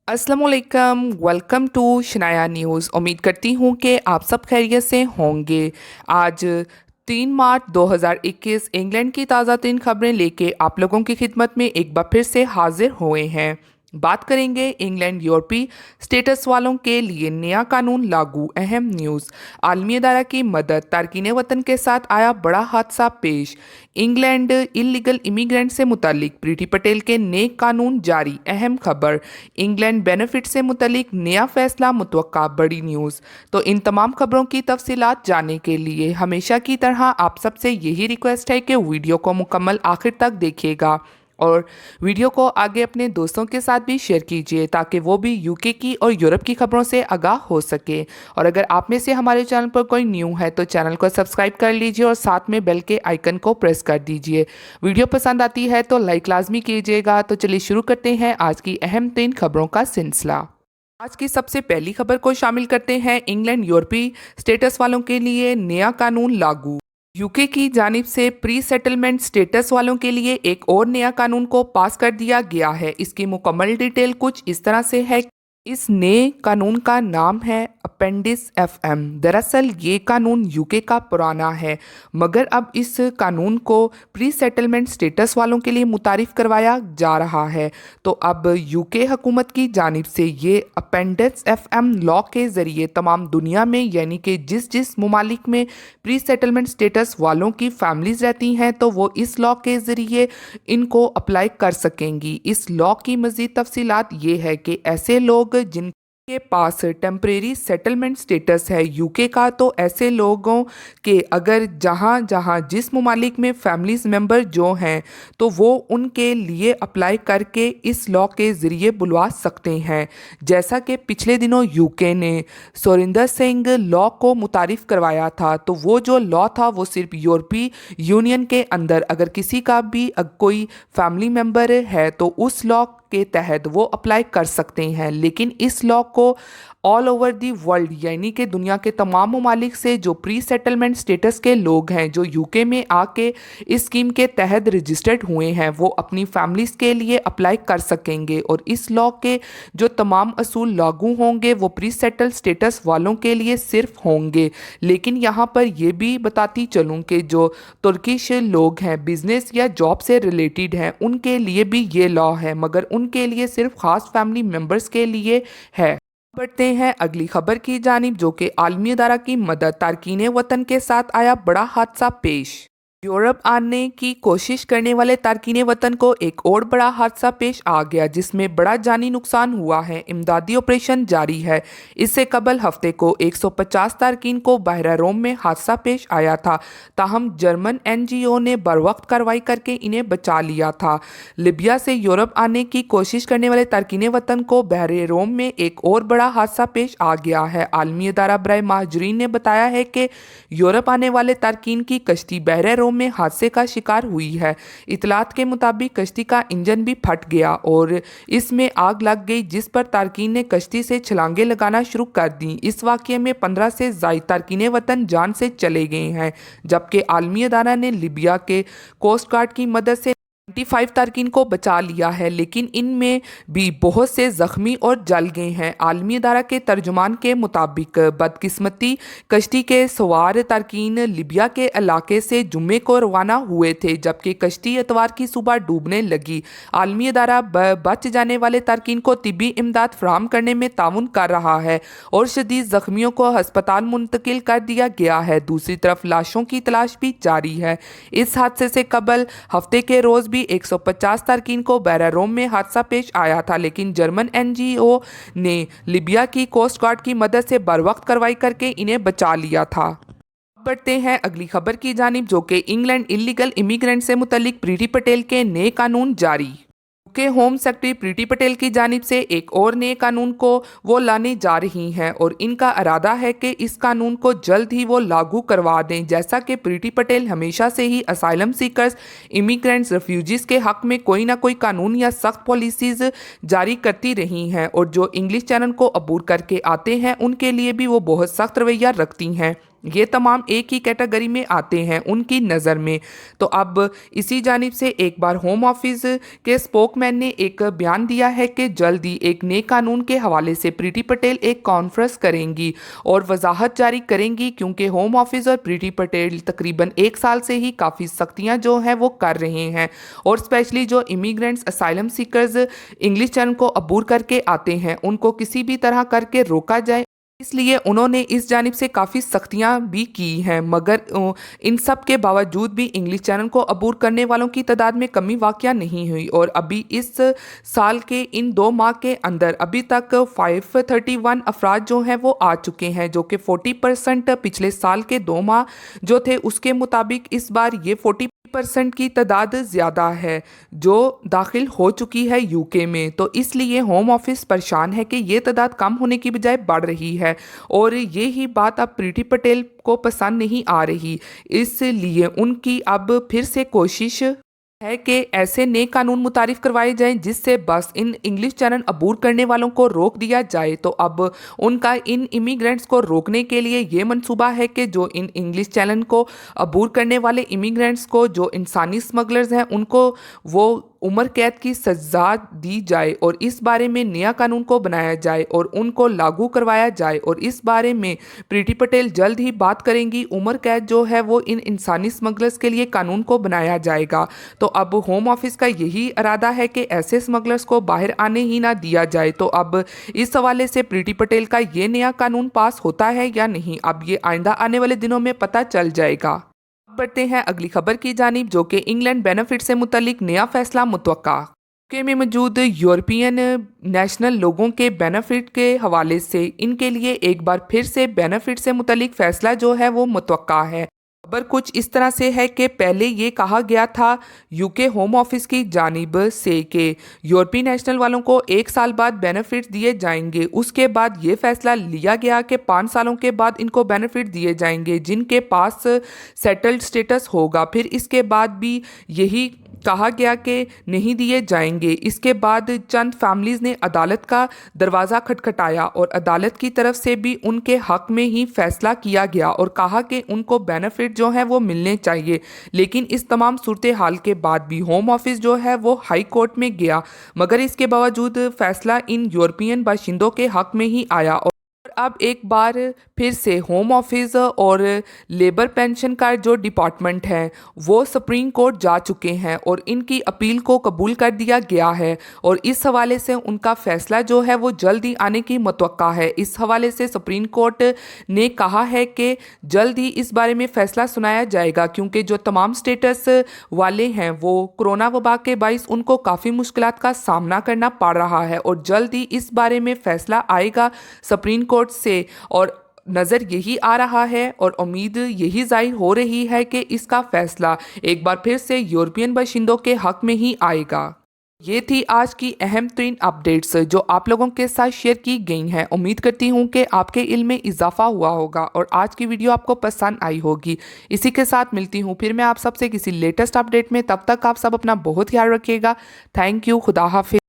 अस्सलामुअलैकुम, welcome to Shanaya news. उम्मीद करती हूँ कि आप सब खैरियत से होंगे। आज 3 मार्च 2021 इंग्लैंड की ताज़ा तीन खबरें लेके आप लोगों की खिदमत में एक बार फिर से हाजिर हुए हैं। बात करेंगे इंग्लैंड यूरोपीय स्टेटस वालों के लिए नया कानून लागू, अहम न्यूज़। आलमी अदारा की मदद, तारकीन वतन के साथ आया बड़ा हादसा पेश। इंग्लैंड इलीगल इमिग्रेंट से मुतालिक प्रीति पटेल के नए कानून जारी, अहम खबर। इंग्लैंड बेनिफिट से मुतालिक नया फैसला मुतवक्का, बड़ी न्यूज़। तो इन तमाम खबरों की तफसीलात जानने के लिए हमेशा की तरह आप सबसे यही रिक्वेस्ट है कि वीडियो को मुकम्मल आखिर तक देखिएगा और वीडियो को आगे अपने दोस्तों के साथ भी शेयर कीजिए ताकि वो भी यूके की और यूरोप की खबरों से आगाह हो सके। और अगर आप में से हमारे चैनल पर कोई न्यू है तो चैनल को सब्सक्राइब कर लीजिए और साथ में बेल के आइकन को प्रेस कर दीजिए। वीडियो पसंद आती है तो लाइक लाजमी कीजिएगा। तो चलिए शुरू करते हैं आज की अहम तीन खबरों का सिलसिला। आज की सबसे पहली खबर को शामिल करते हैं। इंग्लैंड यूरोपीय स्टेटस वालों के लिए नया कानून लागू। यूके की जानिब से प्री सेटलमेंट स्टेटस वालों के लिए एक और नया कानून को पास कर दिया गया है। इसकी मुकम्मल डिटेल कुछ इस तरह से है। इस नए कानून का नाम है अपेंडिस FM। दरअसल ये कानून यूके का पुराना है, मगर अब इस कानून को प्री सेटलमेंट स्टेटस वालों के लिए मुतारिफ करवाया जा रहा है। तो अब यूके हुकूमत की जानिब से ये अपेंडिस FM लॉ के ज़रिए तमाम दुनिया में, यानी कि जिस जिस मुमालिक में प्री सेटलमेंट स्टेटस वालों की फैमिलीज़ रहती हैं, तो वो इस लॉ के ज़रिए इनको अप्लाई कर सकेंगी। इस लॉ की मज़ीद तफसीलात ये है कि ऐसे लोग जिनके पास टेम्परेरी सेटलमेंट स्टेटस है यूके का, तो ऐसे लोगों के अगर जहाँ जहाँ जिस मुमालिक में फैमिलीज मेंबर जो हैं, तो वो उनके लिए अप्लाई करके इस लॉ के ज़रिए बुलवा सकते हैं। जैसा कि पिछले दिनों यूके ने सुरिंदर सिंह लॉ को मुतारिफ करवाया था, तो वो जो लॉ था वो सिर्फ यूरोपीय यूनियन के अंदर अगर किसी का भी कोई फैमिली मेंबर है तो उस लॉ के तहत वो अप्लाई कर सकते हैं। लेकिन इस लॉ को ऑल ओवर दी वर्ल्ड, यानी कि दुनिया के तमाम ममालिक से जो प्री सेटलमेंट स्टेटस के लोग हैं जो यूके में आके इस स्कीम के तहत रजिस्टर्ड हुए हैं, वो अपनी फैमिलीज के लिए अप्लाई कर सकेंगे। और इस लॉ के जो तमाम असूल लागू होंगे वो प्री सेटल स्टेटस वालों के लिए सिर्फ होंगे। लेकिन यहाँ पर यह भी बताती चलूँ कि जो तुर्किश लोग हैं, बिजनेस या जॉब से रिलेटेड हैं, उनके लिए भी ये लॉ है, मगर उनके लिए सिर्फ खास फैमिली मेंबर्स के लिए है। बढ़ते हैं अगली खबर की जानिब, जो कि आलमी अदारा की मदद, तारकीन वतन के साथ आया बड़ा हादसा पेश। यूरोप आने की कोशिश करने वाले तारकीन वतन को एक और बड़ा हादसा पेश आ गया, जिसमें बड़ा जानी नुकसान हुआ है। इमदादी ऑपरेशन जारी है। इससे कबल हफ्ते को 150 तारकीन को बहरा रोम में हादसा पेश आया था, ताहम जर्मन NGO ने बरवक्त कार्रवाई करके इन्हें बचा लिया था। लिबिया से यूरोप आने की कोशिश करने वाले तारकीन वतन को बहरे रोम में एक और बड़ा हादसा पेश आ गया है। आलमी अदारा बराए महाजरीन ने बताया है कि यूरोप आने वाले तारकीन की कश्ती बहरे रोम में हादसे का शिकार हुई है। इतलात के मुताबिक कश्ती का इंजन भी फट गया और इसमें आग लग गई, जिस पर तारकीन ने कश्ती से छलांगे लगाना शुरू कर दी। इस वाक़ये में 15 से ज़ायद तारकीन वतन जान से चले गए हैं, जबकि आलमी अदारा ने लिबिया के कोस्ट गार्ड की मदद से 95 तारकीन को बचा लिया है, लेकिन इनमें भी बहुत से जख्मी और जल गए हैं। आलमी अदारा के तर्जुमान के मुताबिक बदकिस्मती कश्ती के सवार तारकीन लिबिया के इलाके से जुम्मे को रवाना हुए थे, जबकि कश्ती इतवार की सुबह डूबने लगी। आलमी अदारा बच जाने वाले तारकीन को तिब्बी इमदाद फराहम करने में ताउन कर रहा है और शदीद जख्मियों को हस्पताल मुंतकिल कर दिया गया है। दूसरी तरफ लाशों की तलाश भी जारी है। इस हादसे से कबल हफ्ते के रोज़ 150 तारकीन को बहरा रोम में हादसा पेश आया था, लेकिन जर्मन NGO ने लिबिया की कोस्ट गार्ड की मदद से बरवक्त कार्रवाई करके इन्हें बचा लिया था। बढ़ते हैं अगली खबर की जानिब, जो कि इंग्लैंड इलीगल इमिग्रेंट से मुतल्लिक प्रीति पटेल के नए कानून जारी। के होम सेक्रेटरी प्रीति पटेल की जानिब से एक और नए कानून को वो लाने जा रही हैं और इनका इरादा है कि इस कानून को जल्द ही वो लागू करवा दें। जैसा कि प्रीति पटेल हमेशा से ही असाइलम सीकर्स, इमिग्रेंट्स, रेफ्यूजीज के हक में कोई ना कोई कानून या सख्त पॉलिसीज जारी करती रही हैं और जो इंग्लिश चैनल को अबूर करके आते हैं उनके लिए भी वो बहुत सख्त रवैया रखती हैं। ये तमाम एक ही कैटेगरी में आते हैं उनकी नज़र में। तो अब इसी जानिब से एक बार होम ऑफिस के स्पोकमैन ने एक बयान दिया है कि जल्दी एक नए कानून के हवाले से प्रीति पटेल एक कॉन्फ्रेंस करेंगी और वजाहत जारी करेंगी, क्योंकि होम ऑफिस और प्रीति पटेल तकरीबन 1 साल से ही काफ़ी सख्तियां जो हैं वो कर रहे हैं, और स्पेशली जो immigrants asylum seekers English channel को अबूर करके आते हैं उनको किसी भी तरह करके रोका जाए, इसलिए उन्होंने इस जानिब से काफ़ी सख्तियां भी की हैं। मगर इन सब के बावजूद भी इंग्लिश चैनल को अबूर करने वालों की तादाद में कमी वाक़या नहीं हुई, और अभी इस साल के इन 2 माह के अंदर अभी तक 531 अफराद जो हैं वो आ चुके हैं, जो कि 40% पिछले साल के 2 माह जो थे उसके मुताबिक इस बार ये 40% की तादाद ज़्यादा है जो दाखिल हो चुकी है यूके में। तो इसलिए होम ऑफिस परेशान है कि ये तादाद कम होने की बजाय बढ़ रही है, और ये ही बात अब प्रीति पटेल को पसंद नहीं आ रही, इसलिए उनकी अब फिर से कोशिश है कि ऐसे नए कानून मुतारिफ करवाए जाएं जिससे बस इन इंग्लिश चैनल अबूर करने वालों को रोक दिया जाए। तो अब उनका इन इमिग्रेंट्स को रोकने के लिए ये मंसूबा है कि जो इन इंग्लिश चैनल को अबूर करने वाले इमिग्रेंट्स को, जो इंसानी स्मगलर्स हैं, उनको वो उम्र कैद की सज़ा दी जाए और इस बारे में नया कानून को बनाया जाए और उनको लागू करवाया जाए, और इस बारे में प्रीति पटेल जल्द ही बात करेंगी। उम्र कैद जो है वो इन इंसानी स्मगलर्स के लिए कानून को बनाया जाएगा। तो अब होम ऑफिस का यही इरादा है कि ऐसे स्मगलर्स को बाहर आने ही ना दिया जाए। तो अब इस हवाले से प्रीति पटेल का ये नया कानून पास होता है या नहीं, अब ये आइंदा आने वाले दिनों में पता चल जाएगा। बढ़ते हैं अगली खबर की जानिब, जो कि इंग्लैंड बेनिफिट से मुतल्लिक नया फैसला मुतवक्का। यूके में मौजूद यूरोपियन नेशनल लोगों के बेनिफिट के हवाले से इनके लिए एक बार फिर से बेनिफिट से मुतल्लिक फैसला जो है वो मुतवक्का है। खबर कुछ इस तरह से है कि पहले ये कहा गया था यूके होम ऑफिस की जानिब से कि यूरोपीय नेशनल वालों को 1 साल बाद बेनिफिट दिए जाएंगे। उसके बाद ये फैसला लिया गया कि 5 सालों के बाद इनको बेनिफिट दिए जाएंगे जिनके पास सेटल्ड स्टेटस होगा। फिर इसके बाद भी यही कहा गया कि नहीं दिए जाएंगे। इसके बाद चंद फैमिलीज़ ने अदालत का दरवाज़ा खटखटाया और अदालत की तरफ से भी उनके हक़ में ही फैसला किया गया और कहा कि उनको बेनिफिट जो है वो मिलने चाहिए। लेकिन इस तमाम सूरत हाल के बाद भी होम ऑफिस जो है वो हाई कोर्ट में गया, मगर इसके बावजूद फैसला इन यूरोपियन बाशिंदों के हक़ में ही आया। और अब एक बार फिर से होम ऑफिस और लेबर पेंशन का जो डिपार्टमेंट है वो सुप्रीम कोर्ट जा चुके हैं और इनकी अपील को कबूल कर दिया गया है, और इस हवाले से उनका फैसला जो है वो जल्द ही आने की मुतवक्का है। इस हवाले से सुप्रीम कोर्ट ने कहा है कि जल्द ही इस बारे में फैसला सुनाया जाएगा, क्योंकि जो तमाम स्टेटस वाले हैं वो कोरोना वबा के बाइस उनको काफ़ी मुश्किलात का सामना करना पड़ रहा है, और जल्द ही इस बारे में फैसला आएगा सुप्रीम कोर्ट से। और नज़र यही आ रहा है और उम्मीद यही जाहिर हो रही है कि इसका फैसला एक बार फिर से यूरोपियन बाशिंदों के हक़ में ही आएगा। ये थी आज की अहम तरीन अपडेट्स जो आप लोगों के साथ शेयर की गई हैं। उम्मीद करती हूँ कि आपके इल्म में इजाफा हुआ होगा और आज की वीडियो आपको पसंद आई होगी। इसी के साथ मिलती हूँ फिर मैं आप सबसे किसी लेटेस्ट अपडेट में। तब तक आप सब अपना बहुत ख्याल रखिएगा। Thank you. खुदा हाफिज़।